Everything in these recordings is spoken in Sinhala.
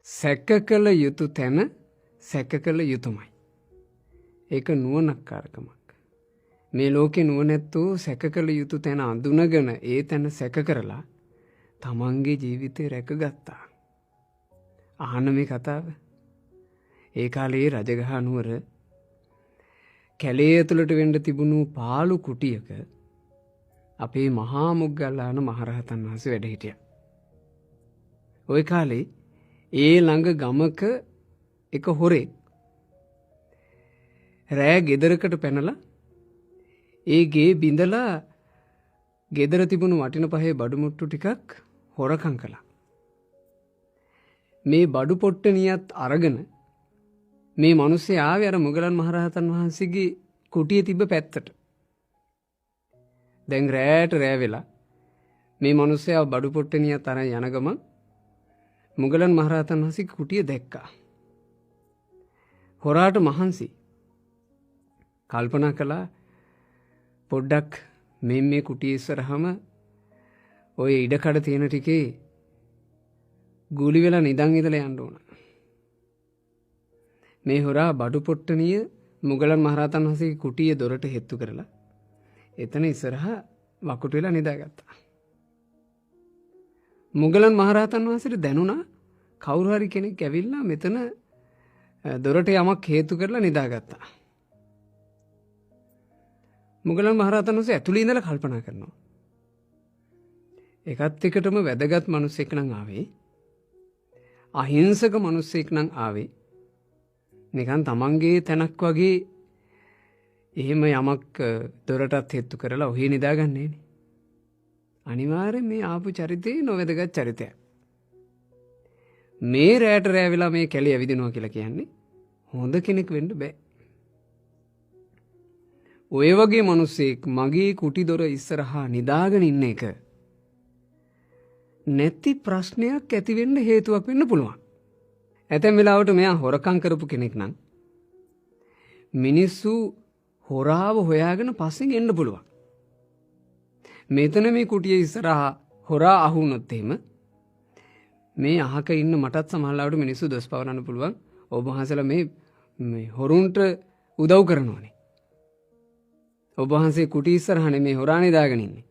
සැක කළ යුතු තැන සැක කළ යුතුමයි. ඒක නුවණක්කාරකමක්. මේ ලෝකේ නුවණැත්තෝ සැක කළ යුතු තැන අඳුනගෙන ඒ තැන සැක කරලා තමන්ගේ ජීවිතේ රැකගත්තා. අහන්න මේ කතාව. ඒ කාලේ රජගහ නුවර කැලේ ඇතුළට වෙන්න තිබුණු පාළු කුටියක අපේ මහා මොග්ගල්ලාන මහරහතන් වහන්සේ වැඩ හිටියා. ওই කාලේ ඒ ළඟ ගමක එක හොරෙක් රෑ ගෙදරකට පැනලා ඒ ගේ බිඳලා ගෙදර තිබුණු වටින පහේ බඩු මුට්ටු ටිකක් හොරකම් කළා. මේ බඩු පොට්ටනියත් අරගෙන මේ මිනිස්සේ ආවේ අර මොගලන් මහරහතන් වහන්සේගේ කුටියේ තිබ්බ පැත්තට. දැන් රෑට රෑ වෙලා මේ මිනිස්සයා බඩු පොට්ටනියත් අරන් යන ගමන් මොගලන් මහරහතන් වහන්සේගේ කුටිය දැක්කා. හොරාට මහන්සි කල්පනා කළා පොඩ්ඩක් මේ කුටිය ඉස්සරහම ඔය ඉඩකඩ තියෙන ටිකේ ගුලි වෙලා නිදන් ඉඳලා යන්න ඕන. මේ හොරා බඩු පොට්ටනිය මොගලන් මහරහතන් වහන්සේගේ කුටියේ දොරට හෙත්තු කරලා එතන ඉස්සරහා වකුටු වෙලා නිදාගත්තා. මොගලන් මහරහතන් වහන්සේට දැනුණා කවුරු හරි කෙනෙක් ඇවිල්ලා මෙතන දොරට යමක් හේතු කරලා නිදාගත්තා. මොගලන් මහරහතන් වහන්සේ ඇතුළේ ඉඳලා කල්පනා කරනවා. ඒකත් එකටම වැදගත් මිනිස්සෙක් නම් ආවේ. අහිංසක මිනිස්සෙක් නම් ආවේ. නිකන් තමන්ගේ තැනක් වගේ එහෙම යමක් දොරටත් හෙත්තු කරලා ඔහි නිදාගන්නේ නේ. අනිවාර්යෙන් මේ ආපු චරිතේ නොවැදගත් චරිතයක්. මේ රැට රෑ වෙලා මේ කැලේ ඇවිදිනවා කියලා කියන්නේ හොඳ කෙනෙක් වෙන්න බෑ. ඔය වගේ මිනිස්සෙක් මගේ කුටි දොර ඉස්සරහා නිදාගෙන ඉන්න එක නැති ප්‍රශ්නයක් ඇති වෙන්න හේතුවක් වෙන්න පුළුවන්. ඇතැම් වෙලාවට මෙයා හොරකම් කරපු කෙනෙක් නම් මිනිස්සු හොරාව හොයාගෙන පස්සෙන් එන්න පුළුවන්. මෙතන මේ කුටිය ඉස්සරහා හොරා අහු වුණොත් එහෙම මේ අහක ඉන්න මටත් සමහරවිට මිනිස්සු දොස් පවරන්න පුළුවන්. ඔබ වහන්සේලා මේ හොරුන්ට උදව් කරනවානේ. ඔබ වහන්සේ කුටි ඉස්සරහනේ මේ හොරා නිදාගෙන ඉන්නේ.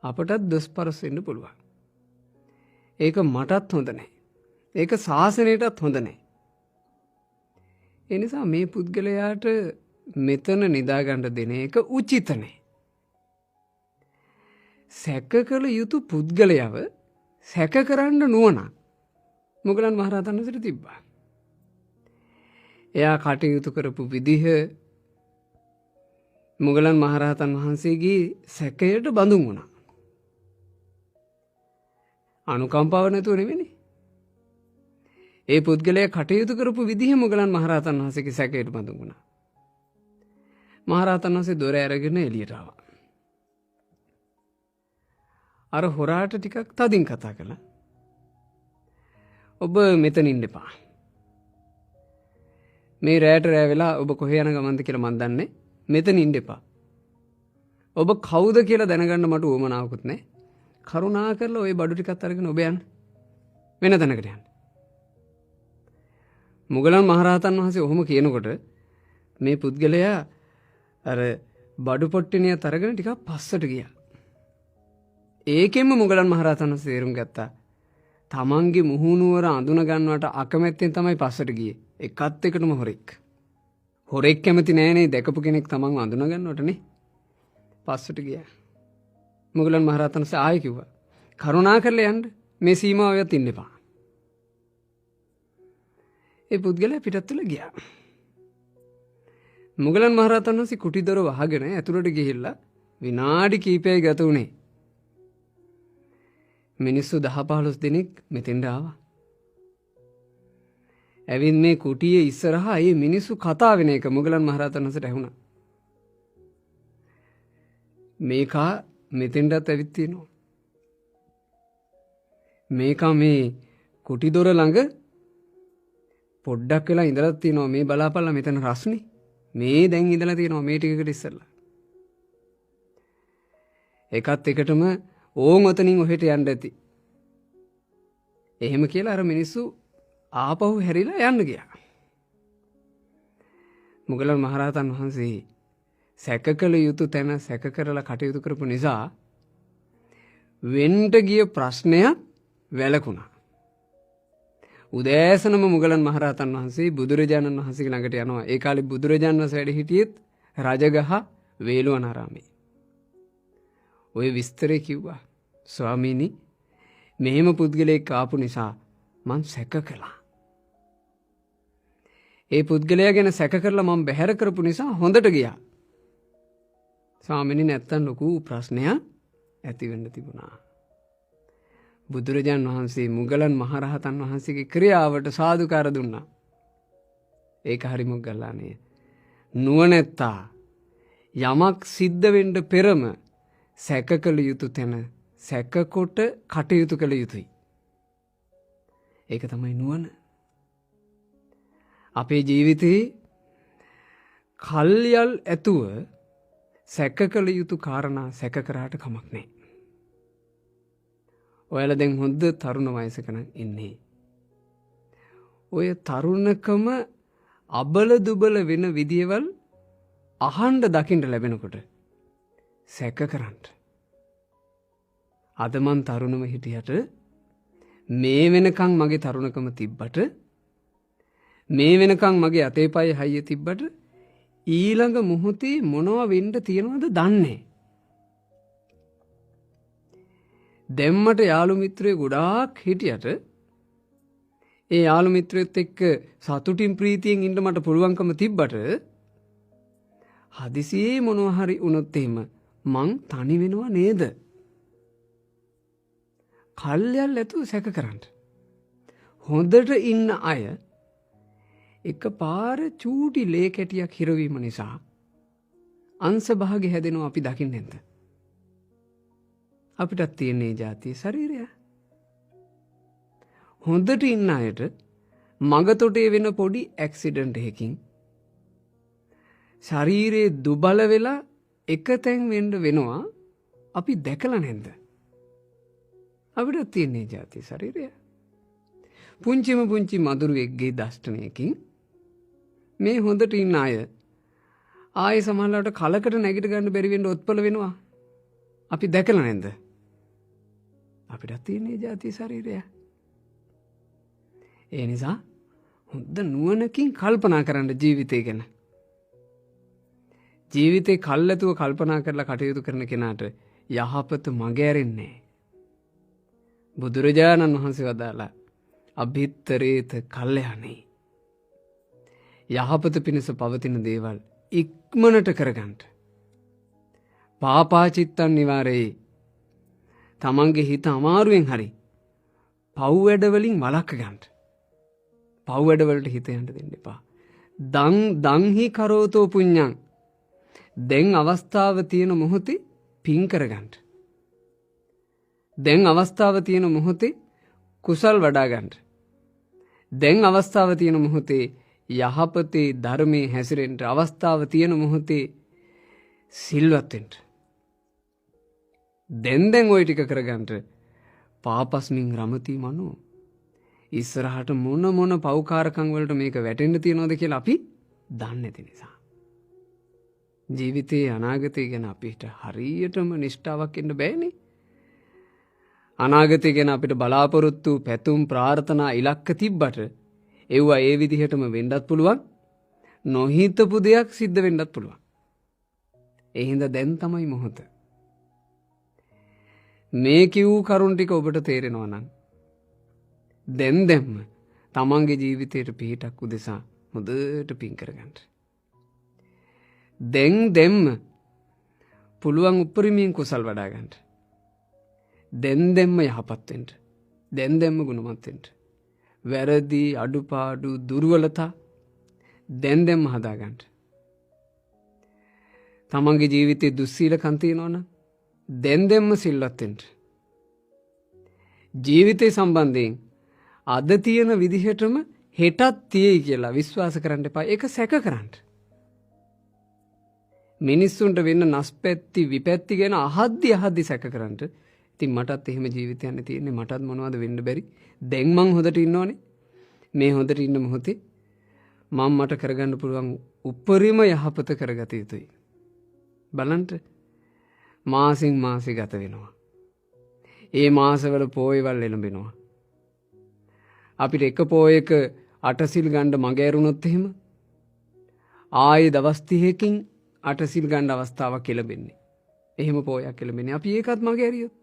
අපටත් දොස් පරස් වෙන්න පුළුවන්. ඒක මටත් හොඳ නැහැ. ඒක ශාසනයටත් හොඳ නැහැ. ඒ නිසා මේ පුද්ගලයාට මෙතන නිදාගන්න දෙන එක උචිත නැහැ. සැක කළ යුතු පුද්ගලයව සැක කරන්න නුවණ මොගලන් මහරහතන් වහන්සේට තිබ්බා. එයා කටයුතු කරපු විදිහ මොගලන් මහරහතන් වහන්සේගේ සැකයට බඳුන් වුණා. අනුකම්පාව නැතුව නෙවෙයි. ඒ පුද්ගලයා කටයුතු කරපු විදිහ මොගලන් මහරහතන් වහන්සේගේ සැකයට බඳුන් වුණා. මහරහතන් වහන්සේ දොර ඇරගෙන එළියට ආවා. අර හොරාට ටිකක් තදින් කතා කළා. ඔබ මෙතන ඉන්න එපා. මේ රැට රෑ වෙලා ඔබ කොහේ යන ගමන්ද කියලා මන් දන්නේ. මෙතන ඉන්න එපා. ඔබ කවුද කියලා දැනගන්න මට උවමනාවකුත් නැහැ. කරුණා කරලා ওই බඩු ටිකත් අරගෙන ඔබ යන්න. වෙන තැනකට යන්න. මොගලන් මහරහතන් වහන්සේ ඔහොම කියනකොට මේ පුද්ගලයා අර බඩු පොට්ටිනිය තරගෙන ටිකක් පස්සට ගියා. ඒකෙන්ම මොගලන් මහරහතන් වහන්සේ තේරුම් ගත්තා. තමන්ගේ මුහුණුවර අඳුන ගන්නවට අකමැත්තෙන් තමයි පස්සට ගියේ. එකත් එකටම හොරෙක්. හොරෙක් කැමති නෑනේ දැකපු කෙනෙක් තමන්ව අඳුන ගන්නවටනේ. පස්සට ගියා. මොගලන් මහරහතන් වහන්සේ ආයෙ කිව්වා. කරුණා කරලා යන්න. මේ සීමාවෙත් ඉන්න එපා. ඒ පුද්ගලයා පිටත් වෙලා ගියා. මොගලන් මහරහතන් වහන්සේ කුටි දොර වහගෙන ඇතුළට ගිහිල්ලා විනාඩි කිහිපයක් ගත වුණේ. මිනිස්සු 10-15 දෙනෙක් මෙතෙන්ට ආවා. ඇවිත් මේ කුටියේ ඉස්සරහා මේ මිනිස්සු කතා වෙන එක මොගලන් මහරහතන් වහන්සේට ඇහුණා. මේකා මෙතෙන්ටත් ඇවිත් තියෙනවා. මේකා මේ කුටි දොර ළඟ පොඩ්ඩක් වෙලා ඉඳලා තියෙනවා. මේ බලාපල්ලා මෙතන රස්නේ. මේ දැන් ඉඳලා තියෙනවා මේ ටිකකට ඉස්සරලා. එකත් එකටම ඕන් ඔතනින් ඔහෙට යන්න ඇති. එහෙම කියලා අර මිනිස්සු ආපහු හැරිලා යන්න ගියා. මුගලන් මහරහතන් වහන්සේ සැක කළ යුතු තැන සැක කරලා කටයුතු කරපු නිසා වෙන්ට ගිය ප්‍රශ්නයක් වැළකුණා. උදෑසනම මුගලන් මහරහතන් වහන්සේ බුදුරජාණන් වහන්සේගේ ළඟට යනවා. ඒ කාලේ බුදුරජාණන් වහන්සේ වැඩ හිටියෙත් රජගහ වේළුවනාරාමේ. ඔය විස්තරේ කිව්වා. ස්වාමීනි මෙහෙම පුද්ගලයෙක් ආපු නිසා මං සැක කළා. ඒ පුද්ගලයා ගැන සැක කරලා මම බැහැර කරපු නිසා හොඳට ගියා. ස්වාමීනි නැත්තම් ලොකු ප්‍රශ්නයක් ඇති වෙන්න තිබුණා. බුදුරජාන් වහන්සේ මුගලන් මහරහතන් වහන්සේගේ ක්‍රියාවට සාදුකාර දුන්නා. ඒක හරි මොග්ගල්ලානේ. නුවණැත්තා යමක් සිද්ධ වෙන්න පෙරම සැක කළ යුතු තැන සැකකොට කටයුතු කළ යුතුයි. ඒක තමයි නුවණ. අපේ ජීවිතේ කල්යල් ඇතුව සැක කළ යුතු කාරණා සැක කරාට කමක් නැහැ. ඔයාලා දැන් හොඳ තරුණ වයසක නම් ඉන්නේ. ඔය තරුණකම අබල දුබල වෙන විදියවල් අහන්න දකින්න ලැබෙනකොට සැක කරන්න. අද මං තරුණම හිටියට මේ වෙනකන් මගේ තරුණකම තිබ්බට මේ වෙනකන් මගේ අතේ පයේ හයිය තිබ්බට ඊළඟ මොහොතේ මොනවා වෙන්න තියෙනවද දන්නේ. දෙම්මට යාළු මිත්‍රයෝ ගොඩාක් හිටියට ඒ යාළු මිත්‍රයොත් එක්ක සතුටින් ප්‍රීතියෙන් ඉන්න මට පුළුවන්කම තිබ්බට හදිසියේ මොනවා හරි වුණොත් එහෙම මං තනි වෙනවා නේද? කල්යල් ඇතුව සැක කරන්න. හොඳට ඉන්න අය එකපාර චූටි ලේ කැටියක් හිරවීම නිසා අංශ භාගෙ හැදෙනවා අපි දකින්නේ නැද්ද? අපිටත් තියෙන මේ જાතිය ශරීරය. හොඳට ඉන්න අයට මගතොටේ වෙන පොඩි ඇක්සිඩන්ට් එකකින් ශරීරේ දුබල වෙලා එකතෙන් වෙන්න වෙනවා අපි දැකලා නැද්ද? අපිටත් තියෙන මේ જાතිය ශරීරය. පුංචිම පුංචි මදුරුවෙක්ගේ දෂ්ටනයකින් මේ හොඳට ඉන්න අය ආයේ සමහරවිට කලකට නැගිට ගන්න බැරි වෙන්න ඔත්පල වෙනවා. අපි දැකලා නැද්ද? අපිටත් තියෙන මේ જાතිය ශරීරය. ඒ නිසා හොඳ නුවණකින් කල්පනා කරන්න ජීවිතය ගැන. ජීවිතේ කල්ැතුව කල්පනා කරලා කටයුතු කරන කෙනාට යහපත මග ඇරෙන්නේ නැහැ. බුදුරජාණන් වහන්සේ වදාලා අභිත්තරේත කල්යාණේ. යහපත පිණිස පවතින දේවල් ඉක්මනට කරගන්න. පාපාචිත්තන් නිවාරේ. තමන්ගේ හිත අමාරුවෙන් හරි පව් වැඩවලින් වළක්ව ගන්න. පව් වැඩවලට හිත යන්න දෙන්න එපා. දංහි කරෝතෝ පුඤ්ඤං. දැන් අවස්ථාව තියෙන මොහොතේ පින් කරගන්න. දැන් අවස්ථාව තියෙන මොහොතේ කුසල් වඩා ගන්න. දැන් අවස්ථාව තියෙන මොහොතේ යහපතේ ධර්මයේ හැසිරෙන්න අවස්ථාව තියෙන මොහොතේ සිල්වත් වෙන්න. දැන් ওই ටික කරගන්න පාපස්මින් රමති මනෝ. ඉස්සරහට මොන පෞකාරකම් වලට මේක වැටෙන්න තියනවද කියලා අපි දන්නේ නැති නිසා. ජීවිතේ අනාගතය ගැන අපිට හරියටම නිෂ්ඨාවක් එන්න බෑනේ. අනාගතය ගැන අපිට බලාපොරොත්තු පැතුම් ප්‍රාර්ථනා ඉලක්ක තිබ්බට ඒවා ඒ විදිහටම වෙන්නත් පුළුවන්. නොහිතපු දෙයක් සිද්ධ වෙන්නත් පුළුවන්. ඒ හින්දා දැන් තමයි මොහොත. මේ කිව් කරුණ ටික ඔබට තේරෙනවා නම් දැන්ම තමන්ගේ ජීවිතයට පිහිටක් උදෙසා හොඳට පින් කරගන්න. දැන්ම පුළුවන් උපරිමයෙන් කුසල් වඩා ගන්න. දැන්ම යහපත් වෙන්න. දැන්ම ගුණවත් වෙන්න. වැරදි අඩුපාඩු දුර්වලතා දැන්ම හදා ගන්න. තමන්ගේ ජීවිතේ දුස්සීලකම් තියෙනවනම් දැන්ම සිල්වත් වෙන්න. ජීවිතේ සම්බන්ධයෙන් අද තියෙන විදිහටම හෙටත් තියෙයි කියලා විශ්වාස කරන්න එපා. ඒක සැක කරන්න. මිනිස්සුන්ට වෙන්න නස්පැත්ති විපැත්ති ගැන අහද්දි සැක කරන්න ඉතින් මටත් එහෙම ජීවිතයක් තියෙන්නේ. මටත් මොනවද වෙන්න බැරි. දැන් මං හොඳට ඉන්නෝනේ. මේ හොඳට ඉන්න මොහොතේ මම මට කරගන්න පුළුවන් උපරිම යහපත කරගත යුතුයි. බලන්න මාසින් මාසෙ ගත වෙනවා. ඒ මාසවල පෝයවල් එළඹෙනවා. අපිට එක පෝයක අටසිල් ගන්න මග ඇරුණොත් එහෙම ආයේ දවස් 30කින් අටසිල් ගන්න අවස්ථාවක් එළඹෙන්නේ. එහෙම පෝයක් එළඹෙන්නේ. අපි ඒකත් මග ඇරියොත්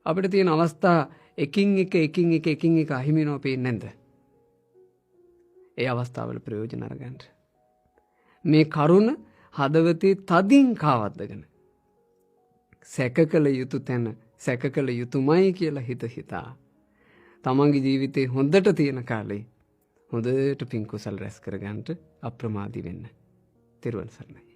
අපිට තියෙන අවස්ථා එකින් එක අහිමි වෙනවා පේන්නේ නැද්ද? ඒ අවස්ථාවල ප්‍රයෝජන අරගන්න. මේ කරුණ හදවතේ තදින් කාවද්දගෙන සැකකල යුතු තැන සැකකල යුතුමයි කියලා හිතා තමන්ගේ ජීවිතේ හොඳට තියෙන කාලේ හොඳට පින් කුසල් රැස් කරගන්න අප්‍රමාදී වෙන්න. තෙරුවන් සරණයි.